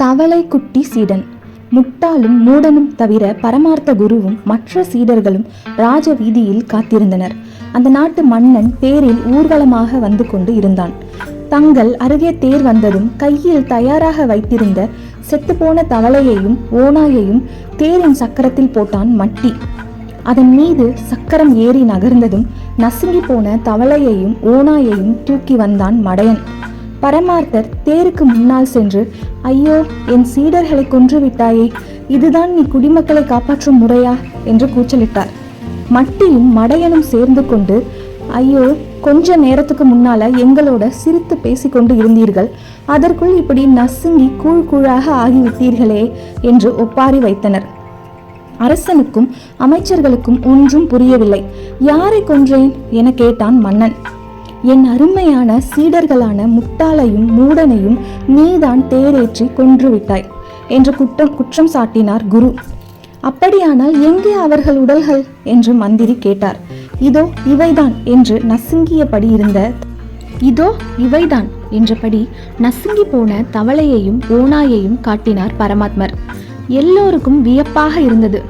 தவளை குட்டி சீடன். முட்டாளும் மூடனும் தவிர பரமார்த்த குருவும் மற்ற சீடர்களும் ராஜ வீதியில் காத்திருந்தனர். அந்த நாட்டு மன்னன் தேரில் ஊர்வலமாக வந்து கொண்டு இருந்தான். தங்கள் அருகே தேர் வந்ததும் கையில் தயாராக வைத்திருந்த செத்துப்போன தவளையையும் ஓநாயையும் தேரின் சக்கரத்தில் போட்டான் மட்டி. அதன் மீது சக்கரம் ஏறி நகர்ந்ததும் நசுங்கி போன தவளையையும் ஓநாயையும் தூக்கி வந்தான் மடையன். பரமார்த்தர் தேருக்கு முன்னால் சென்று, ஐயோ, என் சீடர்களை கொன்று விட்டாயே, இதுதான் நீ குடிமக்களை காப்பாற்றும் முறையா என்று கூச்சலிட்டார். மட்டியும் மடையனும் சேர்ந்து கொண்டு, ஐயோ, கொஞ்ச நேரத்துக்கு முன்னால எங்களோட சிரித்து பேசிக்கொண்டு இருந்தீர்கள், அதற்குள் இப்படி நசுங்கி கூழ் கூழாக ஆகிவிட்டீர்களே என்று ஒப்பாரி வைத்தனர். அரசனுக்கும் அமைச்சர்களுக்கும் ஒன்றும் புரியவில்லை. யாரை கொன்றேன் என கேட்டான் மன்னன். என் அருமையான சீடர்களான முட்டாளையும் மூடனையும் நீதான் தேரேற்றி கொன்றுவிட்டாய் என்று குற்றம் சாட்டினார் குரு. அப்படியானால் எங்கே அவர்கள் உடல்கள் என்று மந்திரி கேட்டார். இதோ இவைதான் என்று நசுங்கியபடி இருந்த இதோ இவைதான் என்றபடி நசுங்கி போன தவளையையும் ஓநாயையும் காட்டினார் பரமாத்மர். எல்லோருக்கும் வியப்பாக இருந்தது.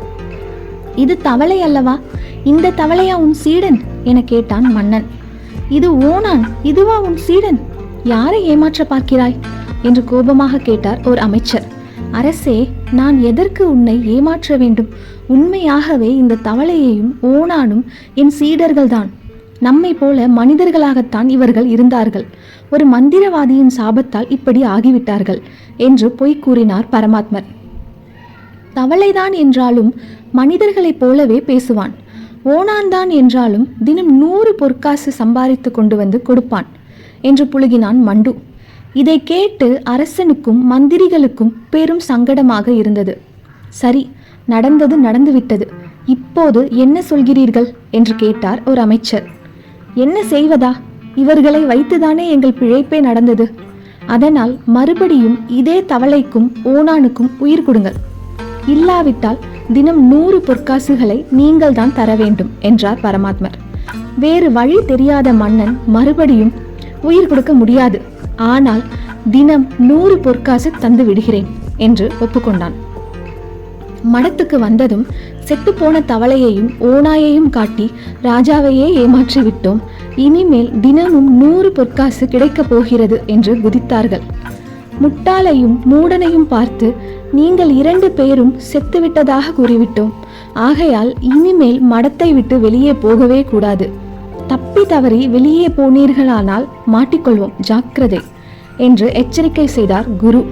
இது தவளை அல்லவா? இந்த தவளையா உன் சீடன் என கேட்டான் மன்னன். இது ஓனான், இதுவா உன் சீடன்? யாரை ஏமாற்ற பார்க்கிறாய் என்று கோபமாக கேட்டார் ஒரு அமைச்சர். அரசே, நான் எதற்கு உன்னை ஏமாற்ற வேண்டும்? உண்மையாகவே இந்த தவளையையும் ஓனானும் என் சீடர்கள்தான். நம்மை போல மனிதர்களாகத்தான் இவர்கள் இருந்தார்கள். ஒரு மந்திரவாதியின் சாபத்தால் இப்படி ஆகிவிட்டார்கள் என்று பொய் கூறினார் பரமாத்மர். தவளைதான் என்றாலும் மனிதர்களைப் போலவே பேசுவான். ஓனான்தான் என்றாலும் தினம் 100 பொற்காசு சம்பாதித்து கொண்டு வந்து கொடுப்பான் என்று புழுகினான் மண்டு. இதை கேட்டு அரசனுக்கும் மந்திரிகளுக்கும் பெரும் சங்கடமாக இருந்தது. சரி, நடந்தது நடந்துவிட்டது, இப்போது என்ன சொல்கிறீர்கள் என்று கேட்டார் ஒரு அமைச்சர். என்ன செய்வதா? இவர்களை வைத்துதானே எங்கள் பிழைப்பே நடந்தது. அதனால் மறுபடியும் இதே தவளைக்கும் ஓனானுக்கும் உயிர் கொடுங்கள். இல்லாவிட்டால் தினம் 100 பொற்காசுகளை நீங்கள் தான் தர வேண்டும் என்றார் பரமாத்மர். வேறு வழி தெரியாத மன்னன் மறுபடியும் உயிர் கொடுக்க முடியாது, ஆனால் தினம் 100 பொற்காசு தந்து விடுகிறேன் என்று ஒப்புக்கொண்டான். மடத்துக்கு வந்ததும் செத்துப்போன தவளையையும் ஓநாயையும் காட்டி ராஜாவையே ஏமாற்றி விட்டோம், இனிமேல் தினமும் 100 பொற்காசு கிடைக்கப் போகிறது என்று குதித்தார்கள். முட்டாளையும் மூடனையும் பார்த்து, நீங்கள் 2 பேரும் செத்துவிட்டதாக கூறிவிட்டோம், ஆகையால் இனிமேல் மடத்தை விட்டு வெளியே போகவே கூடாது. தப்பி தவறி வெளியே போனீர்களானால் மாட்டிக்கொள்வோம், ஜாக்கிரதை என்று எச்சரிக்கை செய்தார் குரு.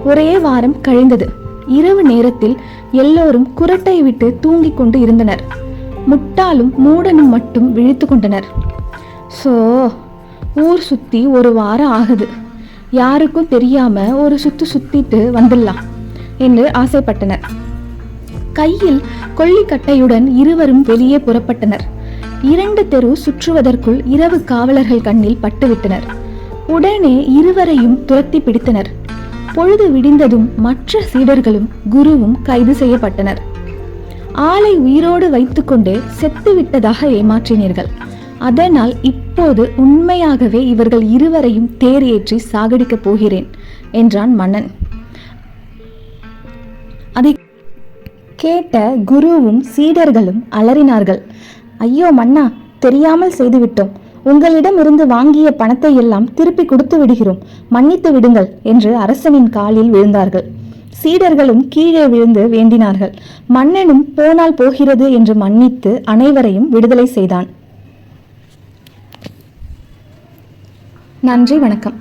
ஒரே வாரம் கழிந்தது. இரவு நேரத்தில் எல்லோரும் குரட்டை விட்டு தூங்கிக் கொண்டு இருந்தனர். முட்டாளும் மூடனும் மட்டும் விழித்து கொண்டனர். ஊர் சுத்தி 1 வாரம் ஆகுது, யாருக்கும் தெரியாம ஒரு சுத்திட்டு வந்துடலாம் என்று ஆசைப்பட்டனர். கையில் கொள்ளிக்கட்டையுடன் இருவரும் வெளியே புறப்பட்டனர். 2 தெரு சுற்றுவதற்குள் இரவு காவலர்கள் கண்ணில் பட்டுவிட்டனர். உடனே இருவரையும் துரத்தி பிடித்தனர். பொழுது விடிந்ததும் மற்ற சீடர்களும் குருவும் கைது செய்யப்பட்டனர். ஆளை உயிரோடு வைத்துக்கொண்டு செத்து விட்டதாக ஏமாற்றினீர்கள். அதனால் இப்போது உண்மையாகவே இவர்கள் இருவரையும் தேர் ஏற்றி சாகடிக்கப் போகிறேன் என்றான் மன்னன். அதை கேட்ட குருவும் சீடர்களும் அலறினார்கள். ஐயோ மன்னா, தெரியாமல் செய்துவிட்டோம். உங்களிடம் இருந்து வாங்கிய பணத்தை எல்லாம் திருப்பி கொடுத்து விடுகிறோம், மன்னித்து விடுங்கள் என்று அரசனின் காலில் விழுந்தார்கள். சீடர்களும் கீழே விழுந்து வேண்டினார்கள். மன்னனும் போனால் போகிறது என்று மன்னித்து அனைவரையும் விடுதலை செய்தான். நன்றி, வணக்கம்.